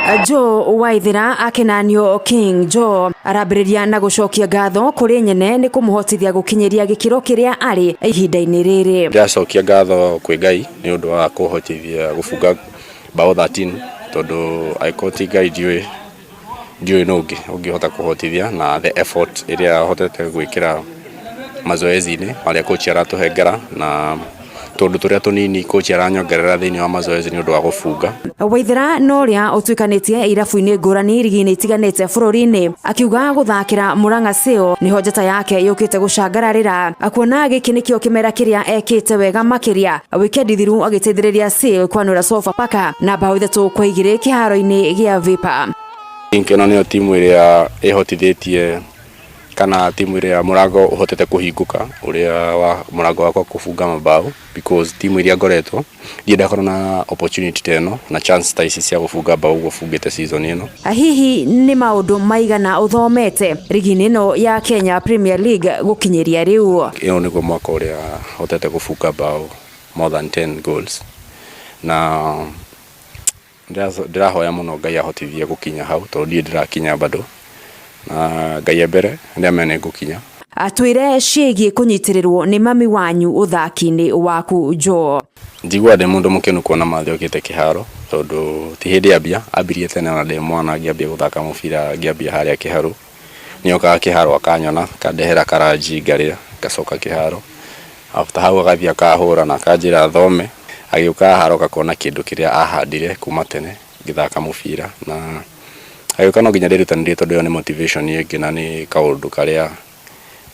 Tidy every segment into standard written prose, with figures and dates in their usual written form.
Joe Waithira akenanio King Joe arambĩrĩria na gũcokia ngatho kũrĩ nyene nĩ kũmũhotithia gũkinyĩria gĩkĩro kĩrĩa arĩ ihinda-inĩ rĩrĩ. Ndacokia ngatho kwĩ Ngai nĩ ũndũ wa kũhotithia gũbunga mbaũ 13 tondũ aikoti Ngai ndiũĩ no ũngĩhota kũhotithia na the effort ĩrĩa hotete gwĩkĩra mazoezi-inĩ marĩa coach aratũhengera na tondu turia tunini coach aranyongerera thiini wa mazoezi ni undu wa gũbunga. Waithira no ria ũtuĩkanĩtie irabu-inĩ ngũrani rigi-inĩ itiganĩte bũrũri-inĩ akiuga gũthakĩra Murang'a Seal nĩho njata yake yũkĩte gũcangararĩra akuona gĩkĩ nĩkĩo kĩmera kĩrĩa ekĩte wega makĩria wikendi thiru agĩteithĩrĩria Seal kwanũra Sofapaka na mbaũ 3-2 kĩharo-inĩ gĩa Vipa. Ĩno nĩyo timu ĩrĩa ĩhotithĩtie kana timu ĩrĩa Murang'a ũhotete kũhingũka ũrĩa wa Murang'a wakwa kũbunga mbaũ because timu ĩrĩa ngoretwo ndiendakorwo na opportunity teno na chance ta ici cia gũbunga mbaũ gũbungĩte season ĩno. Hihi nĩ maũndũ maigana ũthomete rigi-inĩ ĩno ya Kenya Premier League gũkinyĩria rĩu? Ĩno nĩguo mwaka ũrĩa hotete gũbunga mbaũ more than 10 goals na ndĩrahoya mũno Ngai ahotithie gũkinya hau tondũ ndiĩ ndĩrakinya bado na Ngai mbere nĩ amene gũkinya. Atwĩre ciĩgiĩ kũnyitĩrĩrwo nĩ mami wanyu ũthaki-inĩ waku Joe. Njigua ndĩ mũndũ mũkenu kuona mathi okĩte kĩharo tondũ ti hĩndĩ ambirie tene na ndĩ mwana ngĩambia gũthaka mũbira ngĩambia harĩa kĩharo nĩokaga kĩharo akanyona kandehera karaji ngarĩa ngacoka kĩharo after hau agathia akahũra na akanjĩra thome agĩũka haro gakona kĩndũ kĩrĩa ahandire kuma tene ngĩthaka mũbira na agĩũka no nginya ndĩrutanĩrie tondũ nĩ motivation ĩngĩ na nĩ kaũndũ karĩa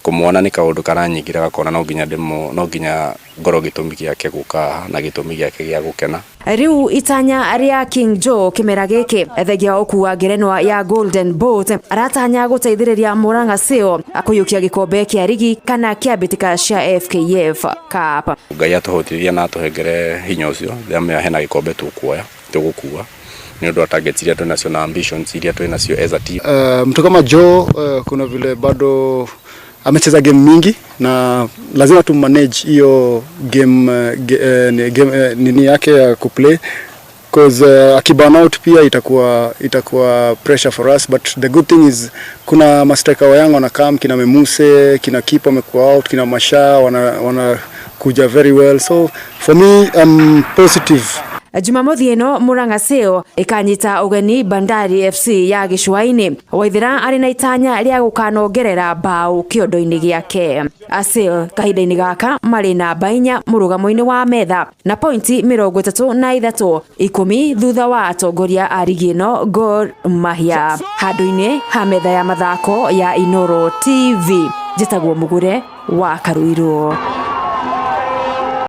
kũmwona nĩ kaũndũ karanyingĩra gakona no nginya ngoro gĩtũmi gĩake gũka na gĩtũmi gĩake gĩa gũkena. Rĩu itanya rĩa King Joe kĩmera gĩkĩ thengia ũkua ngerenwa ya Golden Boot aratanya gũteithĩrĩria Murang'a Seal akũiyũkia gĩkombe kĩa rigi kana kĩa mbĩtĩka cia FKF Cup. Ngai atũhotithia na atũhengere hinya ũcio rĩrĩa hena gĩkombe tũgũkua ni ndo targets ile national ambitions ile tunacio as a team. Mtu kama Joe kuna vile bado amecheza game mingi na lazima tu manage hiyo game nini yake ya kuplay because akiban out pia itakuwa pressure for us, but the good thing is kuna mastrika wayangu na kam kina Memuse kina keeper amekuwa out kina Masha wana kuja very well, so for me I'm positive. Jumamothi ĩno Murang'a Seal ikanyita ugeni Bandari FC ya Gĩcũa-inĩ. Waithira arĩ na itanya rĩa gũkanongerera mbaũ kĩondo-inĩ gĩake. Seal kahinda-inĩ gaka marĩ na 4 mũrũgamo-inĩ wa metha na pointi 33 10 thutha wa atongoria a rigi ĩno Gor Mahia. Handũ-inĩ ha metha ya mathako ya Inoro TV njĩtagwo Mugure wa Karuirũ.